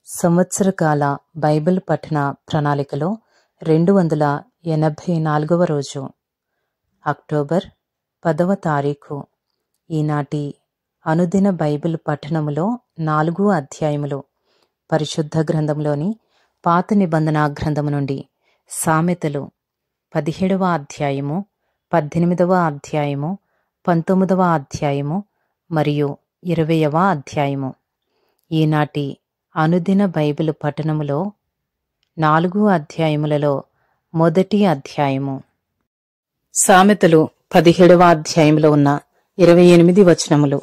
సంవత్సరకాల Bible పఠన ప్రణాళికలో 284వ రోజు అక్టోబర్ 10వ తారీఖు. ఈనాటి అనుదిన బైబిల్ పఠనములో 4 అధ్యాయములు పరిశుద్ధ గ్రంథంలోని పాత నిబంధన గ్రంథము నుండి సామెతలు 17వ అధ్యాయము, 18వ అధ్యాయము, 19వ అధ్యాయము మరియు 20వ అధ్యాయము. ఈనాటి అనుదిన బైబిల్ పఠనములో 4 అధ్యాయములలో మొదటి అధ్యాయము. సామెతలు 17వ అధ్యాయంలో ఉన్న 28 వచనములు.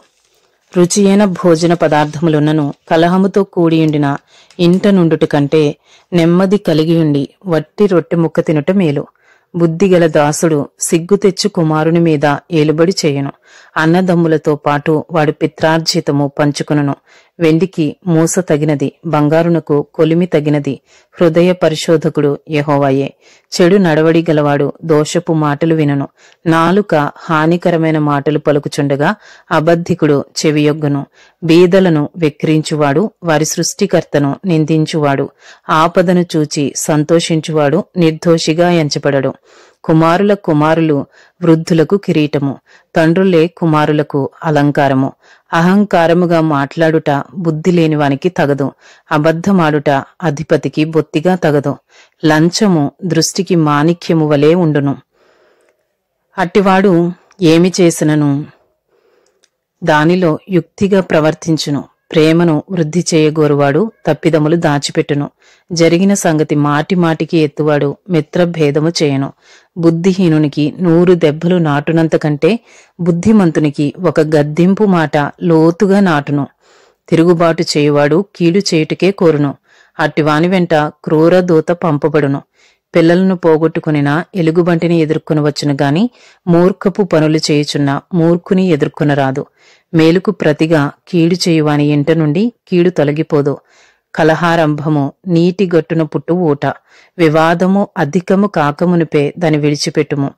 రుచియైన భోజన పదార్థములున్నను కలహముతో కూడియుండిన ఇంట నుండుట కంటే నెమ్మది కలిగియుండి వట్టి రొట్టె ముక్క తినుట మేలు. బుద్ధిగల దాసుడు సిగ్గు తెచ్చు కుమారుని మీద ఏలుబడి చేయును. అన్నదమ్ములతో పాటు వాడు పిత్రార్జితము పంచుకును. వెండికి మూస తగినది, బంగారునకు కొలిమి తగినది. హృదయ పరిశోధకుడు యెహోవాయే. చెడు నడవడి గలవాడు దోషపు మాటలు వినను. నాలుక హానికరమైన మాటలు పలుకుచుండగా అబద్ధికుడు చెవియొగ్గును. బీదలను వెక్కిరించువాడు వారి సృష్టికర్తను నిందించువాడు. ఆపదను చూచి సంతోషించువాడు నిర్దోషిగా ఎంచబడడు. కుమారుల కుమారులు వృద్ధులకు కిరీటము, తండ్రులే కుమారులకు అలంకారము. అహంకారముగా మాట్లాడుట బుద్ధి లేనివానికి తగదు. అబద్ధమాడుట అధిపతికి బొత్తిగా తగదు. లంచము దృష్టికి మాణిక్యము వలె ఉండును. అట్టివాడు ఏమి చేసినను దానిలో యుక్తిగా ప్రవర్తించును. ప్రేమను వృద్ధి చేయగోరువాడు తప్పిదములు దాచిపెట్టును. జరిగిన సంగతి మాటి మాటికి ఎత్తువాడు మిత్రభేదము చేయను. బుద్ధిహీనునికి 100 దెబ్బలు నాటునంత కంటే బుద్ధిమంతునికి ఒక గద్దింపు మాట లోతుగా నాటును. తిరుగుబాటు చేయువాడు కీడు చేయుటకే కోరును. అట్టివాని వెంట క్రూర దూత పంపబడును. పిల్లలను పోగొట్టుకునిన ఎలుగుబంటిని ఎదుర్కొనవచ్చును గాని మూర్ఖపు పనులు చేయుచున్న మూర్ఖుని ఎదుర్కొనరాదు. మేలుకు ప్రతిగా కీడు చేయువాని ఇంట నుండి కీడు తొలగిపోదు. కలహారంభము నీటి గట్టున పుట్టు ఊట. వివాదము అధికము కాకమునుపే దాని విడిచిపెట్టుము.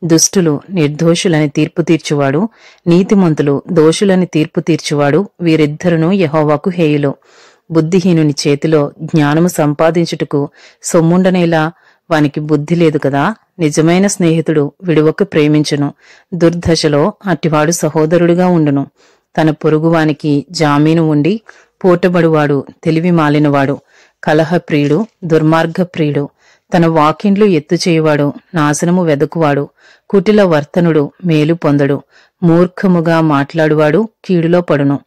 దుష్టులు నిర్దోషులని తీర్పు తీర్చువాడు, నీతిమంతులు దోషులని తీర్పు తీర్చువాడు, వీరిద్దరును యెహోవాకు హేయులు. బుద్ధిహీనుని చేతిలో జ్ఞానము సంపాదించుటకు సొమ్ముండనేలా వానికి బుద్ధి లేదు కదా. నిజమైన స్నేహితుడు విడువక ప్రేమించును. దుర్దశలో అట్టివాడు సహోదరుడుగా ఉండును. తన పొరుగువానికి జామీను ఉండి పోటబడువాడు తెలివి మాలినవాడు. కలహప్రియుడు దుర్మార్గప్రియుడు. తన వాకిండ్లు ఎత్తు చేయువాడు నాశనము వెదకువాడు. కుటిల వర్తనుడు మేలు పొందడు. మూర్ఖముగా మాట్లాడువాడు కీడులో పడును.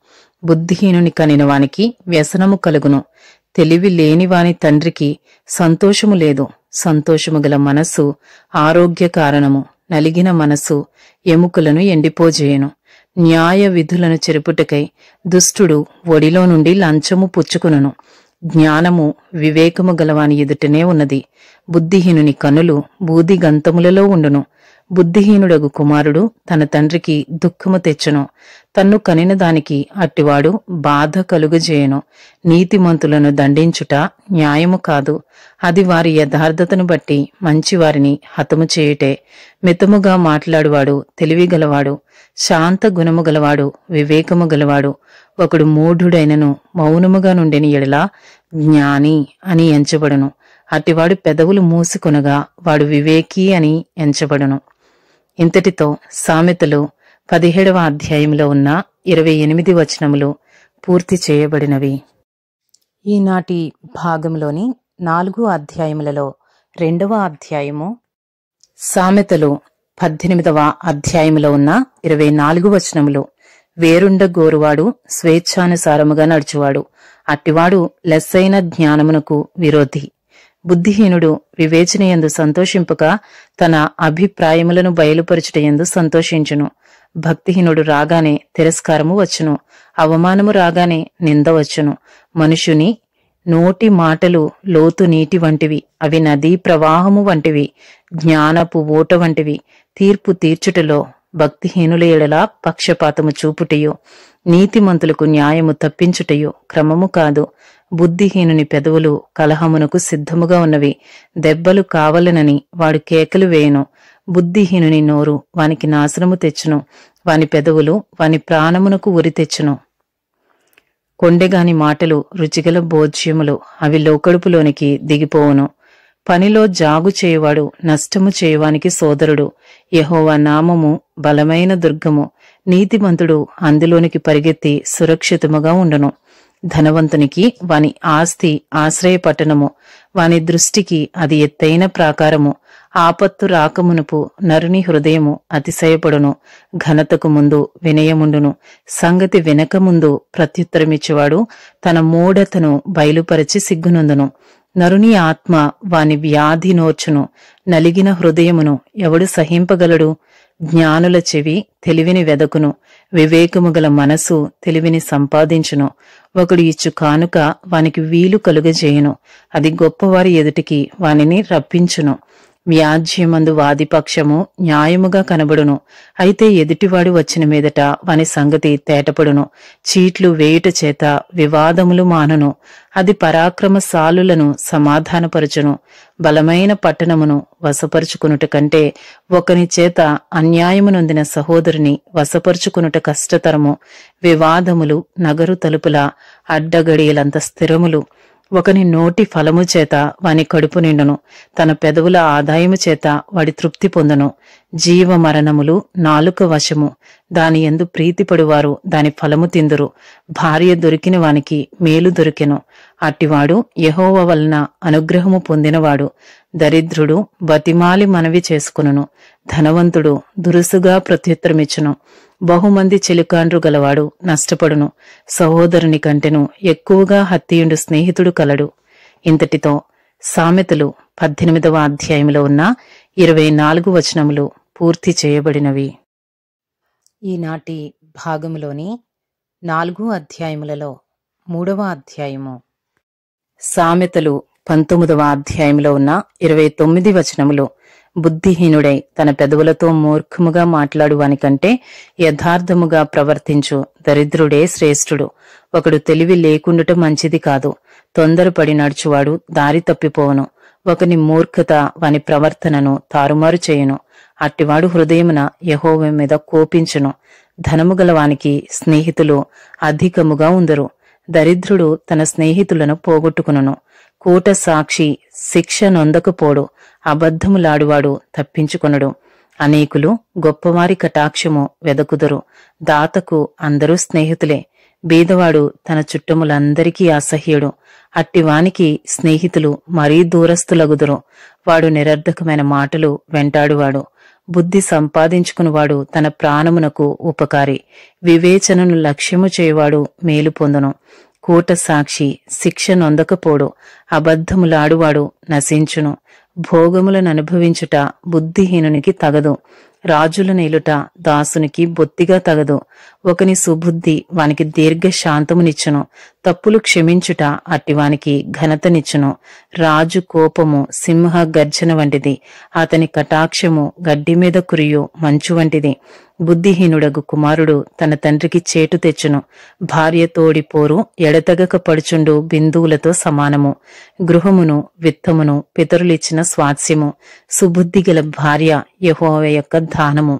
బుద్ధిహీనుని కనిన వానికి వ్యసనము కలుగును. తెలివి లేనివాని తండ్రికి సంతోషము లేదు. సంతోషము గల మనస్సు ఆరోగ్య కారణము. నలిగిన మనస్సు ఎముకలను ఎండిపోజేయను. న్యాయ విధులను చెరుపుటకై దుష్టుడు ఒడిలో నుండి లంచము పుచ్చుకును. జ్ఞానము వివేకము గలవాని ఎదుటనే ఉన్నది. బుద్ధిహీనుని కన్నులు బూది గంతములలో ఉండును. బుద్ధిహీనుడగు కుమారుడు తన తండ్రికి దుఃఖము తెచ్చును. తన్ను కనిన దానికి అట్టివాడు బాధ కలుగజేయను. నీతిమంతులను దండించుట న్యాయము కాదు. అది వారి యథార్థతను బట్టి మంచివారిని హతము చేయుటే. మితముగా మాట్లాడువాడు తెలివిగలవాడు. శాంత గుణము గలవాడు వివేకము గలవాడు. ఒకడు మూఢుడైనను మౌనముగా నుండిన ఎడల జ్ఞాని అని ఎంచబడును. అట్టివాడు పెదవులు మూసుకొనగా వాడు వివేకీ అని ఎంచబడును. ఇంతటితో సామెతలు 17వ అధ్యాయంలో ఉన్న 28 వచనములు పూర్తి చేయబడినవి. ఈనాటి భాగంలోని 4 అధ్యాయములలో 2వ అధ్యాయము సామెతలు 18వ అధ్యాయములో ఉన్న 24 వచనములు. వేరుండ గోరువాడు స్వేచ్ఛానుసారముగా నడుచువాడు. అట్టివాడు లెస్సైన జ్ఞానమునకు విరోధి. బుద్ధిహీనుడు వివేచనయందు సంతోషింపక తన అభిప్రాయములను బయలుపరచుటయందు సంతోషించును. భక్తిహీనుడు రాగానే తిరస్కారము వచ్చును. అవమానము రాగానే నింద వచ్చును. మనుషుని నోటి మాటలు లోతు నీటి వంటివి. అవి నదీ ప్రవాహము వంటివి, జ్ఞానపు ఊట వంటివి. తీర్పు తీర్చుటలో భక్తిహీనుల ఎడల పక్షపాతము చూపుటయో నీతిమంతులకు న్యాయము తప్పించుటయో క్రమము కాదు. బుద్ధిహీనుని పెదవులు కలహమునకు సిద్ధముగా ఉన్నవి. దెబ్బలు కావలనని వాడు కేకలు వేయను. బుద్ధిహీనుని నోరు వానికి నాశనము తెచ్చును. వాని పెదవులు వాని ప్రాణమునకు ఉరి తెచ్చును. కొండెగాని మాటలు రుచిగల భోజ్యములు, అవి లోకడుపులోనికి దిగిపోవును. పనిలో జాగు చేయువాడు నష్టము చేయువానికి సోదరుడు. యెహోవా నామము బలమైన దుర్గము, నీతిమంతుడు అందులోనికి పరిగెత్తి సురక్షితముగా ఉండును. ధనవంతునికి వాని ఆస్తి ఆశ్రయపట్టణము, వాని దృష్టికి అది ఎత్తైన ప్రాకారము. ఆపత్తు రాకమునుపు నరుని హృదయము అతిశయపడును. ఘనతకు ముందు వినయముండును. సంగతి వినకముందు ప్రత్యుత్తరమిచ్చేవాడు తన మూఢతను బయలుపరచి సిగ్గునందును. నరుని ఆత్మ వాని వ్యాధి నోర్చును. నలిగిన హృదయమును ఎవడు సహింపగలడు? జ్ఞానుల చెవి తెలివిని వెదకును. వివేకము గల మనసు తెలివిని సంపాదించును. ఒకడు ఇచ్చు కానుక వానికి వీలు కలుగజేయును. అది గొప్పవారి ఎదుటికి వానిని రప్పించును. వ్యాజ్యమందు వాదిపక్షము న్యాయముగా కనబడును. అయితే ఎదుటివాడు వచ్చిన మీదట వాని సంగతి తేటపడును. చీట్లు వేయుట చేత వివాదములు మానును. అది పరాక్రమశాలులను సమాధానపరచును. బలమైన పట్టణమును వశపరుచుకునుట కంటే ఒకని చేత అన్యాయమునొందిన సహోదరుని వశపరుచుకునుట కష్టతరము. వివాదములు నగరు తలుపుల అడ్డగడియలంత స్థిరములు. ఒకని నోటి ఫలము చేత వాని కడుపు నిండును. తన పెదవుల ఆదాయము చేత వాడి తృప్తి పొందును. జీవ మరణములు నాలుక వశము, దాని యందు ప్రీతిపడువారు దాని ఫలము తిందురు. భార్య దొరికిన వానికి మేలు దొరికెను. అట్టివాడు యెహోవా వలన అనుగ్రహము పొందినవాడు. దరిద్రుడు బతిమాలి మనవి చేసుకును. ధనవంతుడు దురుసుగా ప్రత్యుత్తరమిచ్చును. బహుమంది చెలికాండ్రు గలవాడు నష్టపడును. సహోదరుని కంటెను ఎక్కువగా హత్తియుండు స్నేహితుడు కలడు. ఇంతటితో సామెతలు 18వ అధ్యాయంలో ఉన్న 24 వచనములు పూర్తి చేయబడినవి. ఈనాటి భాగములోని 4 అధ్యాయములలో 3వ అధ్యాయము. సామెతలు 19వ అధ్యాయంలో ఉన్న 29 వచనములు. బుద్ధిహీనుడై తన పెదవులతో మూర్ఖముగా మాట్లాడువానికంటే యథార్థముగా ప్రవర్తించు దరిద్రుడే శ్రేష్ఠుడు. ఒకడు తెలివి లేకుండుట మంచిది కాదు. తొందరపడి నడుచువాడు దారి తప్పిపోవును. ఒకని మూర్ఖత వాని ప్రవర్తనను తారుమారు చేయును. అట్టివాడు హృదయమున యెహోవా మీద కోపించును. ధనము గలవానికి స్నేహితులు అధికముగా ఉందరు. దరిద్రుడు తన స్నేహితులను పోగొట్టుకును. కూట సాక్షి శిక్ష నొందకపోడు. అబద్ధములాడువాడు తప్పించుకొనడు. అనేకులు గొప్పవారి కటాక్షము వెదకుదురు. దాతకు అందరూ స్నేహితులే. బీదవాడు తన చుట్టములందరికీ అసహ్యుడు. అట్టివానికి స్నేహితులు మరీ దూరస్తులగుదురు. వాడు నిరర్ధకమైన మాటలు వెంటాడువాడు. బుద్ధి సంపాదించుకునివాడు తన ప్రాణమునకు ఉపకారి. వివేచనను లక్ష్యము చేయువాడు మేలు పొందును. కూట సాక్షి శిక్ష నొందకపోడు. అబద్ధములాడువాడు నశించును. భోగములను అనుభవించుట బుద్ధిహీనునికి తగదు. రాజుల నేలుట దాసునికి బొత్తిగా తగదు. ఒకని సుబుద్ధి వానికి దీర్ఘశాంతమునిచ్చును. తప్పులు క్షమించుట అట్టివానికి ఘనతనిచ్చును. రాజు కోపము సింహ గర్జన వంటిది. అతని కటాక్షము గడ్డి మీద కురియు మంచు వంటిది. బుద్ధిహీనుడగు కుమారుడు తన తండ్రికి చేటు తెచ్చును. భార్య తోడి పోరు ఎడతెగక పడుచుండు బిందువులతో సమానము. గృహమును విత్తమును పితరులిచ్చిన స్వాస్యము. సుబుద్ధి గల భార్య యెహోవా యొక్క దానము.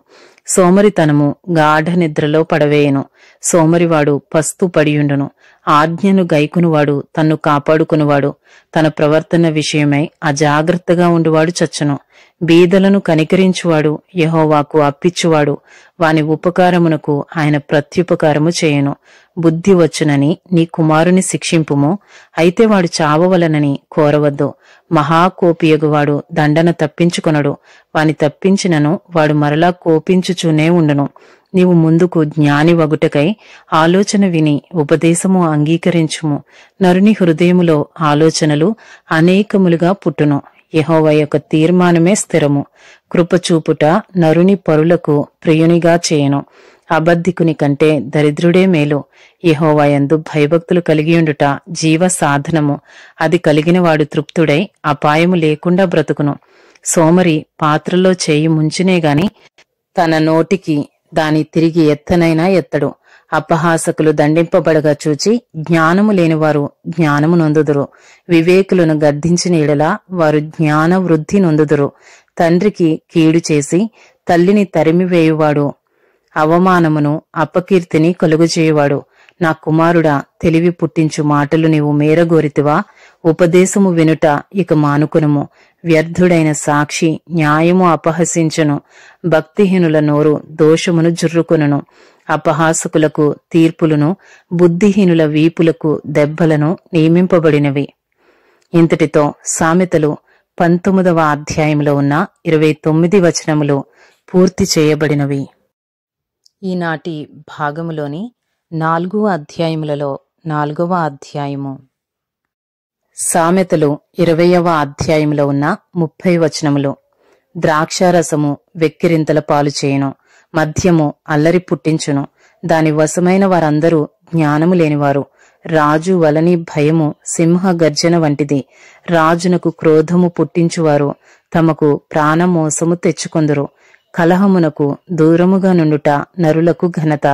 సోమరితనము గాఢ నిద్రలో పడవేయను. సోమరివాడు పస్తు పడియుండును. ఆజ్ఞను గైకునువాడు తన్ను కాపాడుకునివాడు. తన ప్రవర్తన విషయమై అజాగ్రత్తగా ఉండువాడు చచ్చును. బీదలను కనికరించువాడు యెహోవాకు అప్పిచ్చువాడు. వాని ఉపకారమునకు ఆయన ప్రత్యుపకారము చేయును. బుద్ధి వచ్చునని నీ కుమారుని శిక్షింపుము. అయితే వాడు చావవలనని కోరవద్దు. మహాకోపియగువాడు దండన తప్పించుకొనడు. వాని తప్పించినను వాడు మరలా కోపించుచూనే ఉండును. నీవు ముందుకు జ్ఞాని వగుటకై ఆలోచన విని ఉపదేశము అంగీకరించుము. నరుని హృదయములో ఆలోచనలు అనేకములుగా పుట్టును. యెహోవా యొక్క తీర్మానమే స్థిరము. కృపచూపుట నరుని పరులకు ప్రియునిగా చేయను. అబద్ధికుని కంటే దరిద్రుడే మేలు. యెహోవా యందు భయభక్తులు కలిగియుండుట జీవ సాధనము. అది కలిగిన వాడు తృప్తుడై అపాయము లేకుండా బ్రతుకును. సోమరి పాత్రలో చేయి ముంచినే గాని తన నోటికి దాని తిరిగి ఎత్తనైనా ఎత్తడు. అపహాసకులు దండింపబడగా చూచి జ్ఞానము లేనివారు జ్ఞానము నొందుదురు. వివేకులను గద్దించిన ఎడల వారు జ్ఞాన వృద్ధి నొందుదురు. తండ్రికి కీడు చేసి తల్లిని తరిమివేయువాడు అవమానమును అపకీర్తిని కలుగుచేయువాడు. నా కుమారుడా, తెలివి పుట్టించు మాటలు నీవు మేరగోరితివా? ఉపదేశము వినుట ఇక మానుకొనుము. వ్యర్థుడైన సాక్షి న్యాయము అపహసించును. భక్తిహీనుల నోరు దోషమును జుర్రుకొనును. అపహాసకులకు తీర్పులను, బుద్ధిహీనుల వీపులకు దెబ్బలను నియమింపబడినవి. ఇంతటితో సామెతలు 19వ అధ్యాయంలో ఉన్న 29 వచనములు పూర్తి చేయబడినవి. ఈనాటి భాగములోని 4వ అధ్యాయములలో 4వ అధ్యాయము. సామెతలు 20వ అధ్యాయంలో ఉన్న 30 వచనములు. ద్రాక్షారసము వెక్కిరింతల పాలు చేయును, మద్యము అల్లరి పుట్టించును. దాని వశమైన వారందరూ జ్ఞానము లేనివారు. రాజు వలని భయము సింహ గర్జన వంటిది. రాజునకు క్రోధము పుట్టించువారు తమకు ప్రాణమోసము తెచ్చుకొందురు. కలహమునకు దూరముగా నుండుట నరులకు ఘనత.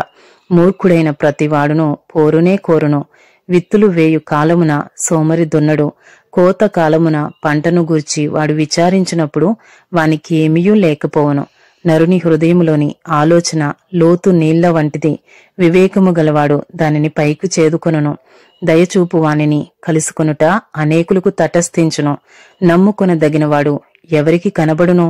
మూర్ఖుడైన ప్రతివాడును పోరునే కోరును. విత్తులు వేయు కాలమున సోమరి దున్నడు. కోత కాలమున పంటను గూర్చి వాడు విచారించినప్పుడు వానికి ఏమీయూ లేకపోవను. నరుని హృదయములోని ఆలోచన లోతు నీళ్ల వంటిది. వివేకము గలవాడు దానిని పైకి చేదుకొనును. దయచూపు వానిని కలుసుకొనుట అనేకులకు తటస్థించును. నమ్ముకొనదగినవాడు ఎవరికి కనబడును?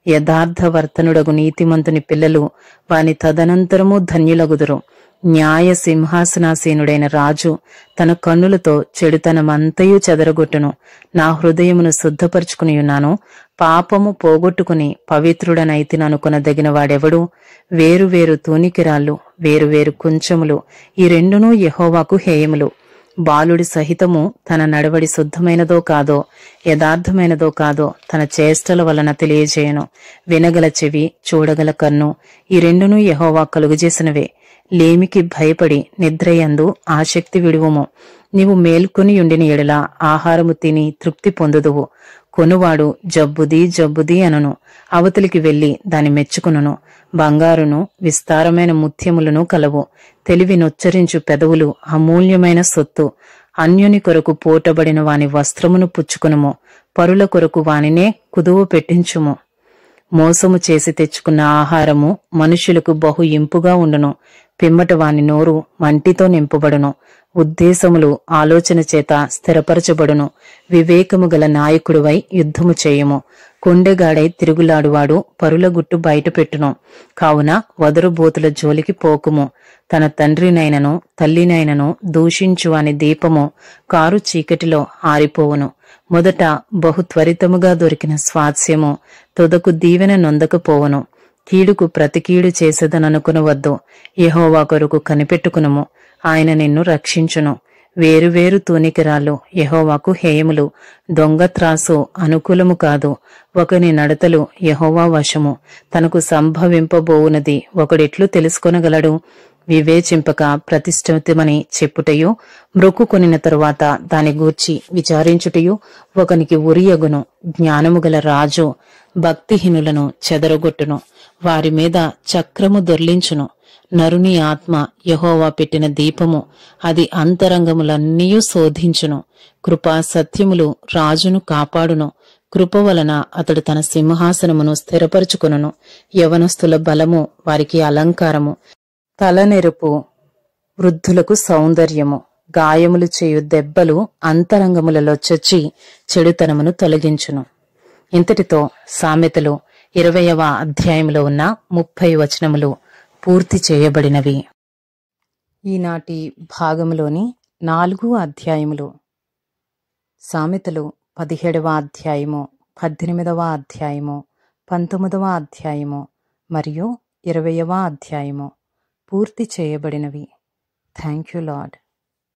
యథార్థవర్తనుడగు నీతిమంతుని పిల్లలు వాని తదనంతరము ధన్యులగుదురు. న్యాయ సింహాసనాసీనుడైన రాజు తన కన్నులతో చెడుతనమంతయు చెదరగొట్టును. నా హృదయమును శుద్ధపరుచుకునియున్నాను, పాపము పోగొట్టుకుని పవిత్రుడనైతిననుకొనదగిన వాడెవడు? వేరువేరు తూనికిరాళ్ళు, వేరువేరు కుంచములు, ఈ రెండునూ యెహోవాకు హేయములు. బాలుడి సహితము తన నడవడి శుద్ధమైనదో కాదో, యథార్థమైనదో కాదో తన చేష్టల వలన తెలియజేయను. వినగల చెవి, చూడగల కన్ను, ఈ రెండునూ యెహోవా కలుగజేసినవే. లేమికి భయపడి నిద్రయందు ఆసక్తి విడువుము. నీవు మేల్కొనియుండిన ఎడల ఆహారము తిని తృప్తి పొందుదువు. కొనువాడు జబ్బుది జబ్బుది అనును, అవతలికి వెళ్లి దాని మెచ్చుకును. బంగారును విస్తారమైన ముత్యములను కలవు. తెలివి నొచ్చరించు పెదవులు అమూల్యమైన సొత్తు. అన్యుని కొరకు పోటబడిన వాని వస్త్రమును పుచ్చుకునుము, పరుల కొరకు వానినే కుదువ పెట్టించుము. మోసము చేసి తెచ్చుకున్న ఆహారము మనుష్యులకు బహు ఇంపుగా ఉండును. పిమ్మట వాని నోరు మంటితో నింపబడును. ఉద్దేశములు ఆలోచన చేత స్థిరపరచబడును. వివేకము గల నాయకుడివై యుద్ధము చేయుము. కొండెగాడై తిరుగులాడువాడు పరుల గుట్టు బయటపెట్టును. కావున వదరుబోతుల జోలికి పోకుము. తన తండ్రినైనను తల్లినైనను దూషించు వాని దీపము కారు చీకటిలో ఆరిపోవును. మొదట బహు త్వరితముగా దొరికిన స్వాస్యము తుదకు దీవెన నొందకపోవును. కీడుకు ప్రతికీడు చేసేదననుకునవద్దు. యెహోవా కొరకు కనిపెట్టుకునుము, ఆయన నిన్ను రక్షించును. వేరువేరు తూనికిరాళ్ళు యెహోవాకు హేయములు. దొంగ త్రాసు అనుకూలము కాదు. ఒకని నడతలు యెహోవా వశము. తనకు సంభవింపబోవునది ఒకడెట్లు తెలుసుకొనగలడు? వివేచింపక ప్రతిష్ఠితమని చెప్పుటయు, మ్రొక్కుకొనిన తరువాత దాని గూర్చి విచారించుటయు ఒకనికి ఉరియగును. జ్ఞానము గల రాజు భక్తిహీనులను చెదరగొట్టును, వారి మీద చక్రము దొర్లించును. నరుని ఆత్మ యెహోవా పెట్టిన దీపము, అది అంతరంగములన్నీయూ శోధించును. కృపా సత్యములు రాజును కాపాడును. కృప వలన అతడు తన సింహాసనమును స్థిరపరచుకొనును. యవనస్తుల బలము వారికి అలంకారము. తలనెరుపు వృద్ధులకు సౌందర్యము. గాయములు చేయు దెబ్బలు అంతరంగములలో చొచ్చి చెడుతనమును తొలగించును. ఇంతటితో సామెతలు 20వ అధ్యాయంలో ఉన్న 30 వచనములు పూర్తి చేయబడినవి. ఈనాటి భాగములోని 4 అధ్యాయములు. సామెతలు 17వ అధ్యాయము, 18వ అధ్యాయము, 19వ అధ్యాయము మరియు 20వ అధ్యాయము పూర్తి చేయబడినవి. Thank you lord.